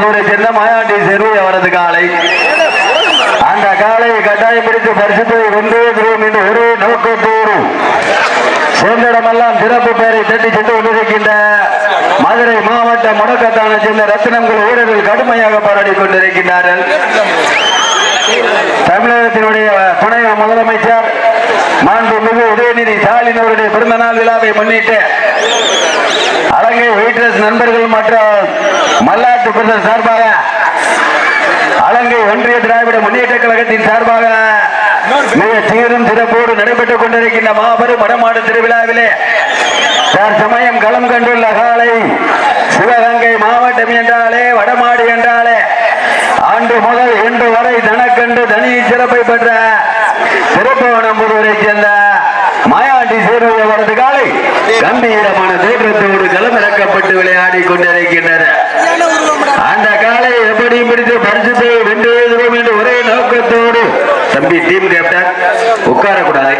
சேர்ந்த மாயாண்டி செருவி அவரது காலை அந்த காலையை கட்டாயம் பிடித்து பரிசுத்தை வென்றே திருவோம் என்று ஒரே நோக்கத்தோடு சேர்ந்திடமெல்லாம் சிறப்பு பெயரை தட்டி சென்று கொண்டிருக்கின்ற மதுரை மாவட்ட முடக்கத்தான சேர்ந்த ரத்தினங்கள் வீரர்கள் கடுமையாக போராடி கொண்டிருக்கின்றார்கள். தமிழகத்தினுடைய துணை முதலமைச்சர் மாண்புமிகு உதயநிதி ஸ்டாலின் அவருடைய பிறந்தநாள் விழாவை முன்னிட்டு அலங்கை வெயிட்ரஸ் நண்பர்கள் மற்றும் மல்லாட்டு பிரதர் சார்பாக அலங்கை ஒன்றிய திராவிட முன்னேற்ற கழகத்தின் சார்பாக மிக சீரும் சிறப்போடு நடைபெற்றுக் கொண்டிருக்கின்ற மாபெரும் வடமாடு திருவிழாவிலே தற்சமயம் களம் கண்டுள்ள காலை சிவகங்கை மாவட்டம் என்றாலே வடமாடு என்றாலே ஆண்டு முதல் இன்று வரை தனக்கண்டு தனி சிறப்பை பெற்ற திருப்பவனம்புதூரை சேர்ந்த மாயாண்டி சேர்வை அவரது காலை கம்பீரமான தோற்றத்தோடு களமிறக்கப்பட்டு விளையாடி கொண்டிருக்கின்றன. அந்த காலை எப்படியும் பிடித்து பரிசுத்தை வென்றேதுவோம் என்று ஒரே நோக்கத்தோடு தம்பி டீம் கேப்டன் உட்காரக்கூடாது,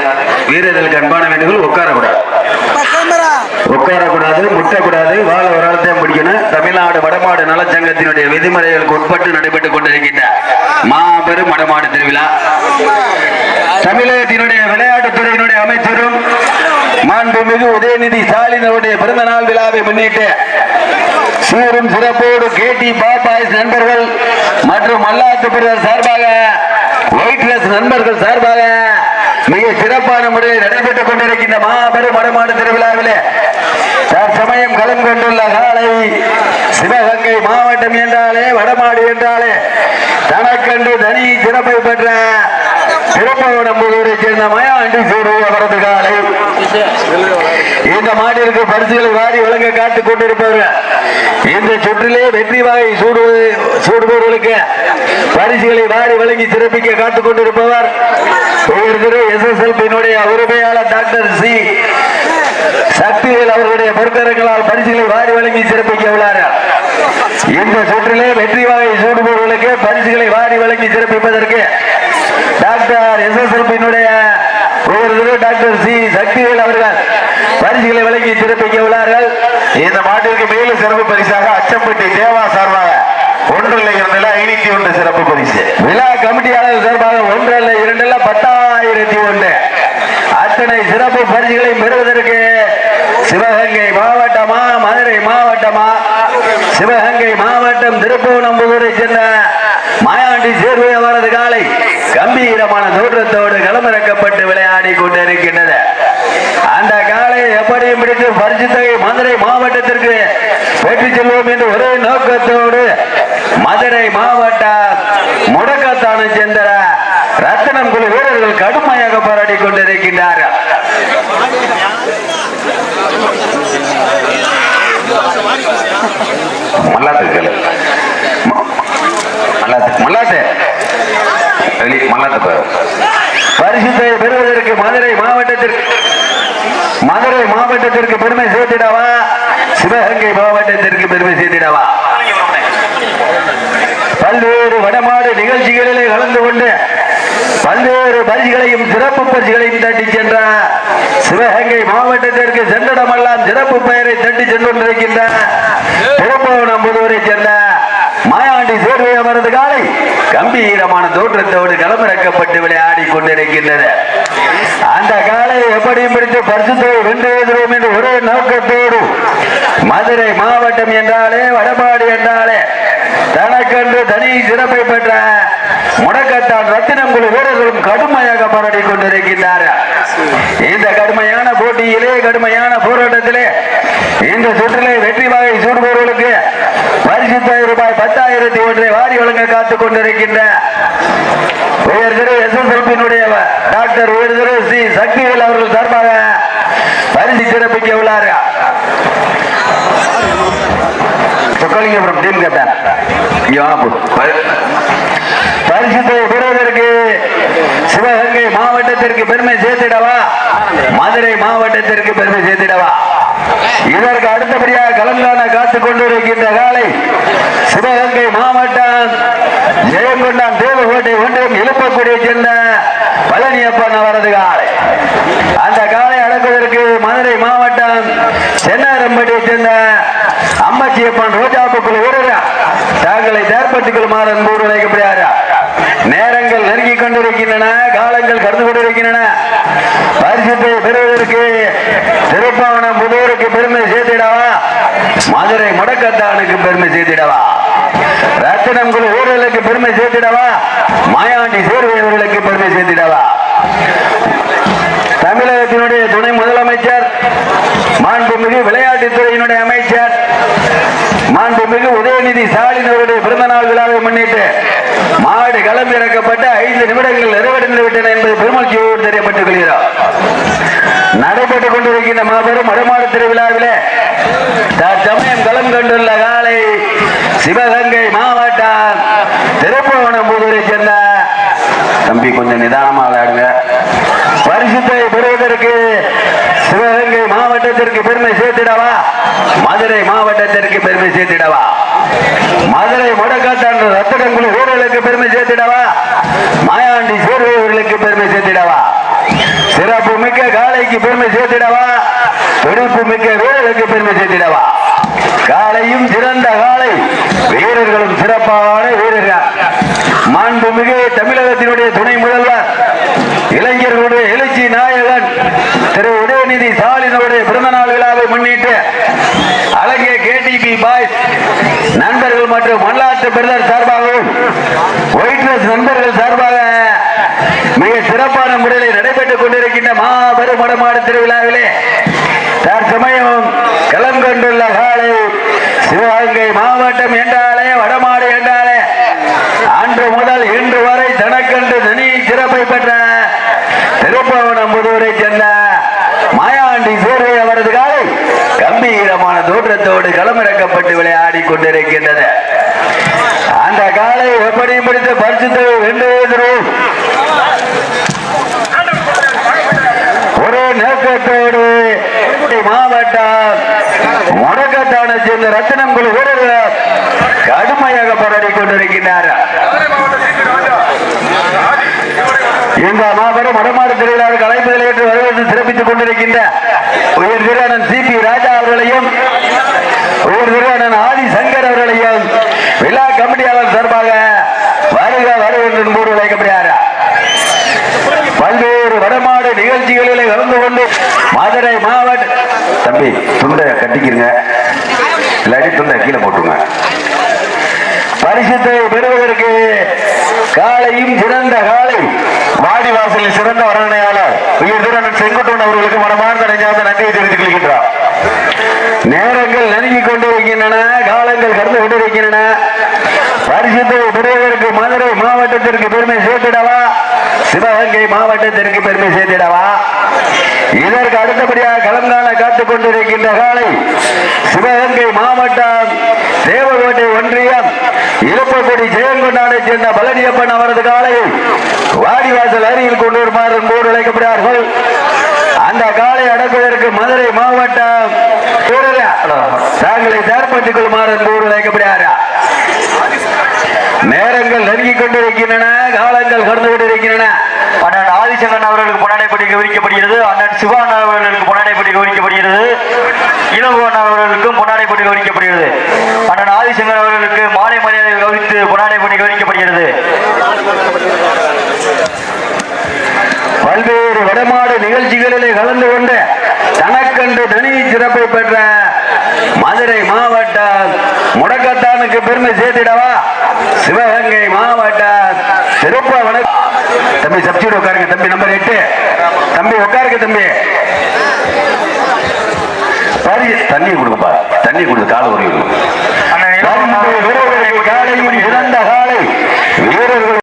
வீரர்களுக்கு அன்பான வேண்டுகோள் உட்காரக்கூடாது, முட்டக்கூடாது, வாழ ஒரு ஆளத்தையும் பிடிக்கணும். தமிழ்நாடு வடமாடு நலச்சங்கத்தினுடைய விதிமுறைகளுக்கு உட்பட்டு நடைபெற்றுக் கொண்டிருக்கின்ற மாபெரும் வடமாடு திருவிழா தமிழகத்தினுடைய விளையாட்டுத்துறையினுடைய அமைச்சரும் மாண்புமிகு உதயநிதி ஸ்டாலின் அவருடைய பிறந்த நாள் விழாவை முன்னிட்டு சீரும் சிறப்போடு கேடி பாபாய்ஸ் நண்பர்கள் மற்றும் மல்லாத்து பிரதர் சார்பாக ஒயிட்ரஸ் நண்பர்கள் சார்பாக மிக சிறப்பான முறையில் நடைபெற்றுக் கொண்டிருக்கின்ற மாபெரும் வடமாடு திருவிழாவிலே தற்சமயம் களம் கொண்டுள்ள காலை சிவகங்கை மாவட்டம் என்றாலே வடமாடு என்றாலே தனக்கண்டு தனி சிறப்பை பெற்ற திருப்பவனம்புதூரை சேர்ந்த மாயாண்டி சேர்வை அவரது காலை இந்த மாட்டிற்கு பரிசுகளை வாரி வழங்க காத்துக் கொண்டிருப்பவர்கள் இந்த சுற்றிலே வெற்றி வாகை சூடுபவர்களுக்கு பரிசுகளை வாரி வழங்கி சிறப்பிக்க காத்துக் கொண்டிருப்பவர் SSLP-னுடைய உரிமையாளர் டாக்டர் சி சக்திவேல் அவர்களுடைய பொறுத்தரங்களால் பரிசுகளை வாரி வழங்கி சிறப்பிக்க உள்ளார்கள். இந்த சுற்றிலே வெற்றி வாகை சூடுபவர்களுக்கு பரிசுகளை வாரி வழங்கி சிறப்பிப்பதற்கு டாக்டர் SSLP-னுடைய டாக்டர் சி சக்திவேல் அவர்கள் பரிசுகளை வழங்கி சிறப்பிக்க உள்ளார்கள். இந்த மாட்டிற்கு மேலும் சிறப்பு பரிசாக அச்சம்பட்டி தேவா சார்பாக 1,501 சிறப்பு பரிசு, விழா கமிட்டியாளர் சார்பாக 1,2 10,001 அத்தனை சிறப்பு பரிசுகளை பெறுவதற்கு சிவகங்கை மாவட்டமா மதுரை மாவட்டமா சிவகங்கை மாவட்டம் திருப்பவனம்புதூரை சேர்ந்த மாயாண்டி சேர்வை அவரது காலை கம்பீரமான தோற்றத்தோடு களமிறக்கப்பட்டு விளையாடி கொண்டிருக்கின்றது. அந்த காலை எப்படியும் பிடித்து பரிசு தொகை மதுரை மாவட்டத்திற்கு பெற்றுச் செல்வோம் என்று ஒரே நோக்கத்தோடு மதுரை மாவட்ட முடக்கத்தான சேர்ந்த ரத்தினம் குழு வீரர்கள் கடுமையாக போராடி கொண்டிருக்கின்றார்கள். பரிசுத்தை பெறுவதற்கு மதுரை மாவட்டத்திற்கு பெருமை சேர்த்திடவா சிவகங்கை மாவட்டத்திற்கு பெருமை சேர்த்திடவா? பல்வேறு வடமாடு நிகழ்ச்சிகளிலே கலந்து கொண்டு பல்வேறு பரிசுகளையும் சிறப்பு பரிசுகளையும் தட்டி சென்ற சிவகங்கை மாவட்டத்திற்கு சென்றடமெல்லாம் சிறப்பு பெயரை தட்டி சென்று கொண்டிருக்கின்ற திருப்பவனம்புதூரை சேர்ந்த மாயாண்டி சேர்வை அவரது காலை கம்பீரமான தோற்றத்தோடு களமிறக்கப்பட்டு விளையாடி கொண்டிருக்கின்றது. அந்த காலை எப்படியும் பிடித்து பரிசுத்தை வென்றேதுவோம் என்று ஒரே நோக்கத்தோடு மதுரை மாவட்டம் என்றாலே வடமாடு என்றாலே தனக்கென்று தனி சிறப்பை பெற்ற முடக்கத்தான் ரத்தினம் குழு வீரர்களும் கடுமையாக போராடி கொண்டிருக்கின்றார்கள். இந்த கடுமையான போட்டியிலே கடுமையான போராட்டத்திலே இந்த சுற்றிலே வெற்றி வாகை சூடுபவர்களுக்கு பரிசு ரூபாய் 10,001 வாரி வழங்க காத்துக் கொண்டிருக்கின்ற SSLP-னுடைய டாக்டர் சி சக்திவேல் அவர்கள் சார்பாக பரிசு சிறப்பிக்க உள்ளார்கள். பரிசுத்தை பெறுவதற்கு சிவகங்கை மாவட்டத்திற்கு பெருமை சேர்த்திடவா மதுரை மாவட்டத்திற்கு பெருமை சேர்த்திடவா? இதற்கு அடுத்தபடியாக கலந்தான காத்துக் கொண்டிருக்கின்ற காலை சிவகங்கை மாவட்டம் ஜெயங்கொண்டான் தேவகோட்டை ஒன்றியம் எழுப்பக்கூடிய சேர்ந்த பழனியப்பன் அவரது காலை. அந்த காலை அடக்குவதற்கு மதுரை மாவட்டம் சென்னாரம்பட்டியை சேர்ந்த அம்மச்சியப்பன் ரோஜாப்பு குழு வீரர்கள் தாங்களை தேர்ப்பட்டுக்குள்ளுமாறு அன்போடு அழைக்கப்படுகிறார். நேரங்கள் நெருங்கிக் கொண்டிருக்கின்றன, காலங்கள் கடந்து கொண்டிருக்கின்றன. பரிசுத்தை பெறுவதற்கு திருப்பாவனம் புதூருக்கு பெருமை சேர்த்திடவா, மதுரை முடக்கத்தானுக்கு பெருமை சேர்த்திடவா, ரத்தினங்குழு ஊழலுக்கு பெருமை சேர்த்திடவா, மாயாண்டி சேர்வையவர்களுக்கு பெருமை சேர்த்திடவா. தமிழகத்தினுடைய துணை முதலமைச்சர், மாண்புமிகு விளையாட்டுத்துறையினுடைய அமைச்சர், மாண்புமிகு உதயநிதி ஸ்டாலின் அவருடைய பிறந்த நாள் விழாவை முன்னிட்டு மாடு களம் இறக்கப்பட்ட 5 நிமிடங்கள் நிறைவடைந்து விட்டன என்பது பெருமகிழ்ச்சியோடு தெரியப்பட்டுக் கொள்கிறோம். நடைபெற்றுக் கொண்டிருக்கின்ற மாபெரும் வடமாடு திருவிழாவிலே தற்சமயம் களம் கண்டுள்ள காலை சிவகங்கை மாவட்டம் திருப்புவனம் புதூரை சேர்ந்த தம்பி கொஞ்சம் நிதானமா விளையாடுங்க. பரிசுத்தை பெறுவதற்கு சிவகங்கை மாவட்டத்திற்கு பெருமை சேர்த்திடவா, மதுரை மாவட்டத்திற்கு பெருமை சேர்த்திடவா, மதுரை முடக்காட்டான் ரத்தடங்குழு ஊழலுக்கு பெருமை சேர்த்திடவா, மாயாண்டி சேர்வையவர்களுக்கு பெருமை சேர்த்திடவா, சிறப்பு மிக்க காளைக்கு பெருமை சேர்த்திடவா, துடிப்பு மிக்க வீரர்களுக்கு பெருமை சேர்த்திடவா. காளையும் சிறந்த காளை, வீரர்களும் சிறப்பான வீரர்கள். மாண்புமிகு தமிழகத்தினுடைய துணை முதல்வர், இளைஞர்களுடைய எழுச்சி நாயகன் திரு உதயநிதி ஸ்டாலின் அவருடைய பிறந்த நாள் விழாவை முன்னிட்டு அழகிய கேடிபி பாய்ஸ் நண்பர்கள் மற்றும் மல்லாட்டு பிரதர் சார்பாகவும் ஒயிட்ரஸ் நண்பர்கள் சார்பாக மிக சிறப்பான முறையில் நடைபெற்றுக் கொண்டிருக்கின்ற மாபெரும் வடமாடு திருவிழாவிலே தற்சமயம் களம் கொண்டுள்ள காலை சிவகங்கை மாவட்டம் என்றாலே வடமாடு என்றாலே அன்று முதல் இன்று வரை தனக்கென்று தனி சிறப்பை பெற்ற திருப்புவனம் புதூரை சேர்ந்த மாயாண்டி சூரை அவரது காலை கம்பீரமான தோற்றத்தோடு களமிறக்கப்பட்டு விளையாடி கொண்டிருக்கின்றது. அந்த காலை எப்படி பிடித்து பரிசுத்தை வென்றுவதற்கு ஒரு நோக்கத்தோடு மாவட்டம் முடக்கத்தானை சேர்ந்த ரத்தினங்குழு வீரர்கள் கடுமையாக போராடி கொண்டிருக்கின்றார். இந்த மாபெரும் வடமாடு திருவிழாவுக்கு அழைப்புகளை ஏற்று வரவேற்று சிறப்பித்துக் கொண்டிருக்கின்ற உயர் வீரன் சிபி ராஜா அவர்களையும் உயர் வீரன் ஆதி சங்கர் அவர்களையும் விழா கமிட்டியாளர் சார்பாக வருக வருகின்ற போது அழைக்கப்படுகிறார். பல்வேறு வடமாடு நிகழ்ச்சிகளில் கலந்து கொண்டு மதுரை மாவட்ட தம்பி துண்டை கட்டிக்கிறங்க, இல்லாட்டி துண்டை கீழே போட்டுங்க. பரிசுத்தை பெறுவதற்கு காலையும் சிறந்த காலை வாடிவாசலில் சிறந்த வர்ணனையாளர் உயர் வீரன் செங்குட்டுவன் அவர்களுக்கு மனமார்ந்த நன்றியை தெரிவித்துக் கொள்கின்றார். நேரங்கள் நெருங்கிக் கொண்டிருக்கின்றன, காலங்கள் கடந்து கொண்டிருக்கின்றன. பரிசுத்தை பெறுவதற்கு மதுரை மாவட்டத்திற்கு பெருமை சேர்த்திடவா, சிவகங்கை மாவட்டத்திற்கு பெருமை சேர்த்திடவா. இதற்கு அடுத்தபடியாக களங்காண காத்துக் கொண்டிருக்கின்ற காலை சிவகங்கை மாவட்டம் தேவகோட்டை ஒன்றியம் இழுப்பக்குடி ஜெயங்கொண்டானை சேர்ந்த பழனியப்பன் அவரது காலையை வாடிவாசல் அருகில் கொண்டு வருமாறு போர் அழைக்கப்படுகிறார்கள். அந்த காலை அடக்குவதற்கு மதுரை மாவட்டம் தாங்களை தயார்படுத்திக் கொள்ளுமாறு போர் அழைக்கப்படுகிறார். நேரங்கள் நெருங்கிக் கொண்டிருக்கின்றன, காலங்கள் கடந்து கொண்டிருக்கின்றன. அண்ணன் ஆதிசங்கன் அவர்களுக்கு பொன்னாடைப்படி கவனிக்கப்படுகிறது, அண்ணன் சிவான் அவர்களுக்கு பொன்னாடைப்படி கவனிக்கப்படுகிறது, இளங்கோவன் அவர்களுக்கும் பொன்னாடைப்படி கவனிக்கப்படுகிறது. அண்ணன் ஆதிசங்கன் அவர்களுக்கு மாலை மரியாதை கவனித்து பொன்னாடைப்படி கவனிக்கப்படுகிறது. பல்வேறு வடமாடு நிகழ்ச்சிகளிலே கலந்து கொண்டு தனக்கென்று தனி சிறப்பை பெற்ற மதுரை மாவட்டம் முடக்கத்தானுக்கு பெருமை சேர்த்திடவா, சிவகங்கை மாவட்டம் திருப்புவனம். தம்பி சப்சிடி உட்காருங்க தம்பி, நம்பர் 8 தம்பி உட்காருங்க தம்பி. தண்ணி கொடுங்கப்பா, தண்ணி கொடுங்க, கால உரியும்.